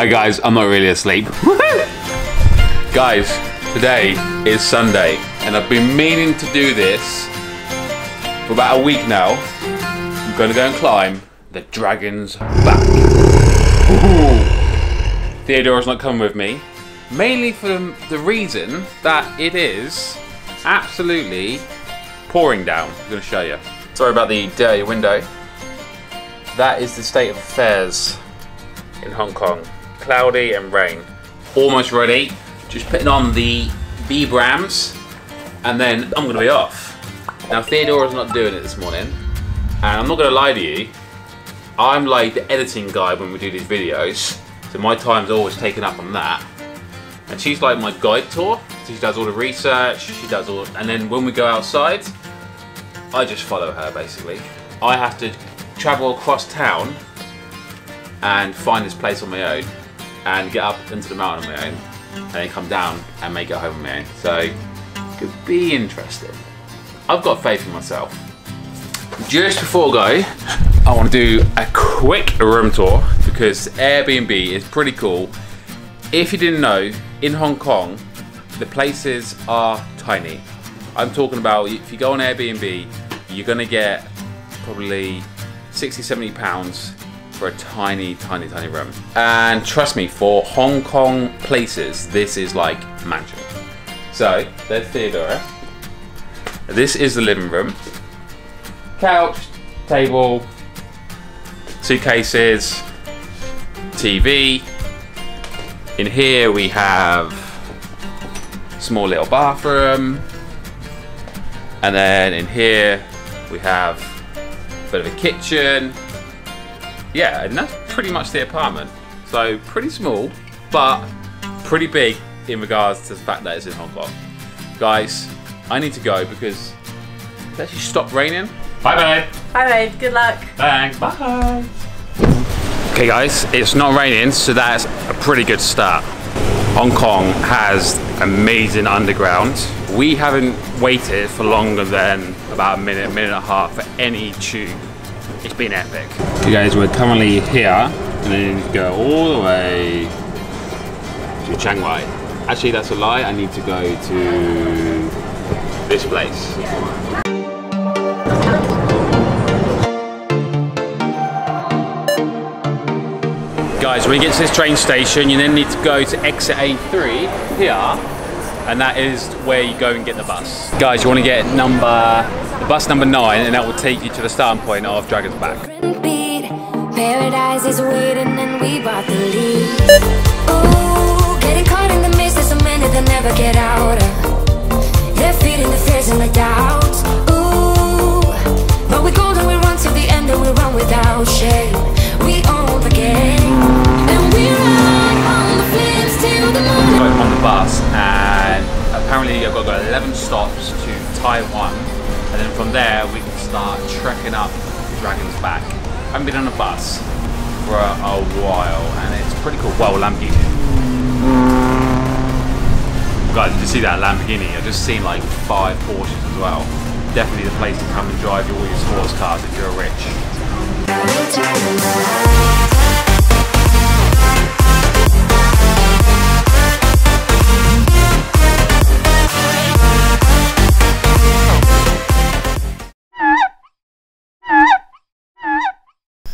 Hi guys, I'm not really asleep. Guys, today is Sunday and I've been meaning to do this for about a week now. I'm gonna go and climb the dragon's back. Theodora's not coming with me, mainly for the reason that it is absolutely pouring down. I'm gonna show you. Sorry about the dirty window. That is the state of affairs in Hong Kong. Cloudy and rain. Almost ready. Just putting on the V-brams and then I'm gonna be off. Now Theodora's not doing it this morning and I'm not gonna lie to you, I'm like the editing guy when we do these videos, so my time's always taken up on that. And she's like my guide tour, so she does all the research, she does all, and then when we go outside, I just follow her basically. I have to travel across town and find this place on my own and get up into the mountain on my own and then come down and make it home on my own. So it could be interesting. I've got faith in myself. Just before I go, I want to do a quick room tour because Airbnb is pretty cool. If you didn't know, in Hong Kong the places are tiny. I'm talking about if you go on Airbnb, you're gonna get probably 60-70 pounds for a tiny room. And trust me, for Hong Kong places, this is like mansion. So there's Theodora. This is the living room. Couch, table, suitcases, TV. In here we have small little bathroom. And then in here we have a bit of a kitchen. Yeah, and that's pretty much the apartment. So pretty small, but pretty big in regards to the fact that it's in Hong Kong. Guys, I need to go because it's actually stopped raining. Bye babe. Bye babe, good luck. Thanks, bye. Okay guys, it's not raining, so that's a pretty good start. Hong Kong has amazing underground. We haven't waited for longer than about a minute and a half for any tube. It's been epic. Okay guys, we're currently here and then need to go all the way to Chiang Mai. Actually that's a lie, I need to go to this place. Guys, when you get to this train station, you then need to go to exit A3 here, and that is where you go and get the bus. Guys, you want to get the bus number 9, and that will take you to the starting point of Dragon's Back. Paradise is waiting and we bought the lead. Ooh, getting caught in the mist, there's so many that never get out of. They're feeding the fears and the doubts. Ooh, but we're golden, we run to the end and we run without shame. We own the game and we run on the flames till the morning. I'm on the bus and apparently I've got to go 11 stops to Taiwan, and then from there we can start trekking up Dragon's Back. I haven't been on a bus for a while and it's pretty cool. Wow, Lamborghini. Guys, did you see that Lamborghini? I've just seen like 5 Porsches as well. Definitely the place to come and drive all your sports cars if you're rich.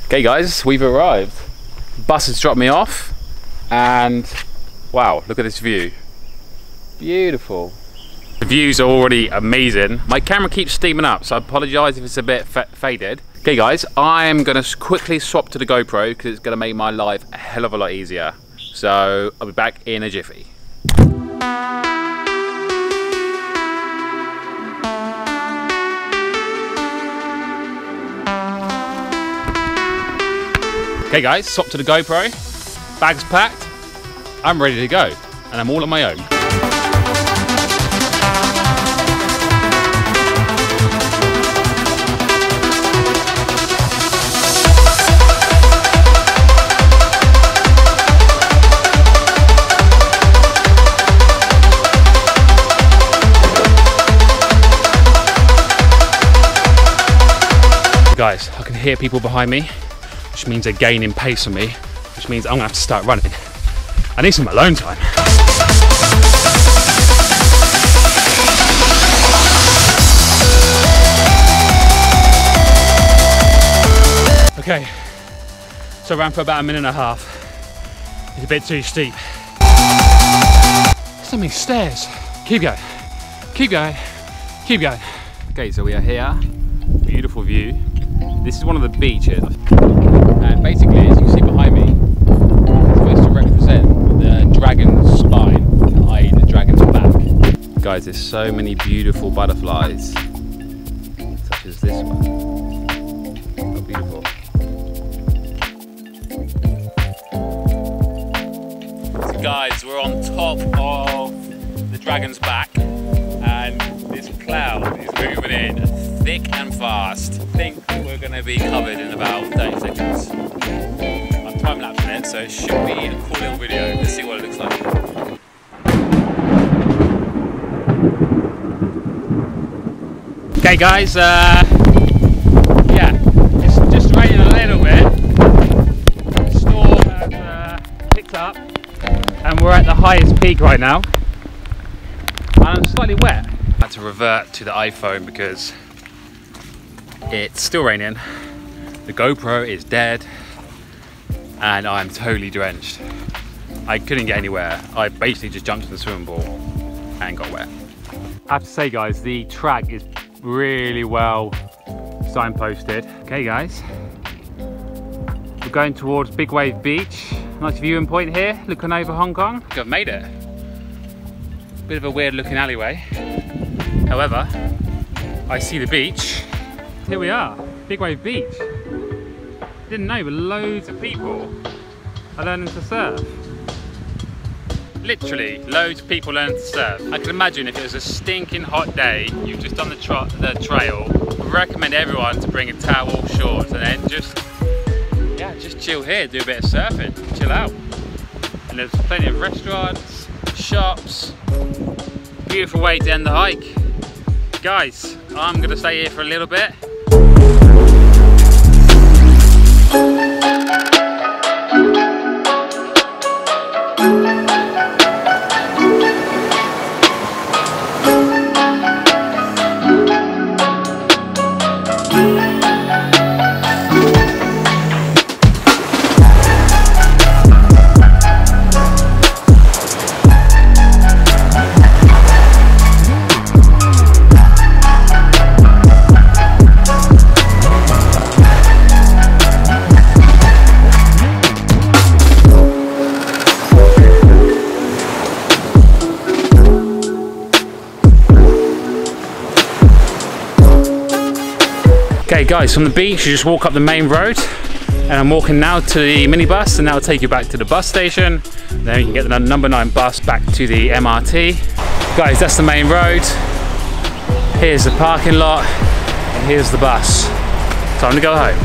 Okay guys, we've arrived. Bus has dropped me off and wow, look at this view. Beautiful. The views are already amazing. My camera keeps steaming up, so I apologise if it's a bit faded. Okay guys, I'm gonna quickly swap to the GoPro because it's gonna make my life a hell of a lot easier. So I'll be back in a jiffy. Okay guys, swap to the GoPro, bags packed, I'm ready to go, and I'm all on my own. Guys, I can hear people behind me, which means they're gaining pace on me, which means I'm gonna have to start running. I need some alone time. Okay, so I ran for about a minute and a half. It's a bit too steep. So many stairs. Keep going, keep going, keep going. Okay, so we are here. Beautiful view. This is one of the beaches. And basically, as you can see behind me, it's supposed to represent the dragon's spine, i.e. the dragon's back. Guys, there's so many beautiful butterflies, such as this one. How beautiful. So guys, we're on top of the dragon's back, and this cloud is moving in thick and fast. I think we're going to be covered in about 30 seconds. I'm time-lapsing it, so it should be a cool little video. Let's see what it looks like. Okay guys, yeah, it's just raining a little bit. The storm has picked up, and we're at the highest peak right now. And I'm slightly wet. I had to revert to the iPhone because it's still raining. The GoPro is dead, and I'm totally drenched. I couldn't get anywhere. I basically just jumped in the swimming pool and got wet. I have to say guys, the track is really well signposted. Okay guys, we're going towards Big Wave Beach. Nice viewing point here, looking over Hong Kong. I think I've made it. Bit of a weird looking alleyway. However, I see the beach. Here we are, Big Wave Beach. Didn't know, but loads of people are learning to surf. Literally, loads of people learning to surf. I can imagine if it was a stinking hot day, you've just done the trail, I recommend everyone to bring a towel, shorts, and then just chill here, do a bit of surfing, chill out. And there's plenty of restaurants, shops. Beautiful way to end the hike. Guys, I'm gonna stay here for a little bit. Okay guys, from the beach you just walk up the main road, and I'm walking now to the minibus, and that will take you back to the bus station. Then you can get the number 9 bus back to the MRT. Guys, that's the main road. Here's the parking lot, and here's the bus. Time to go home.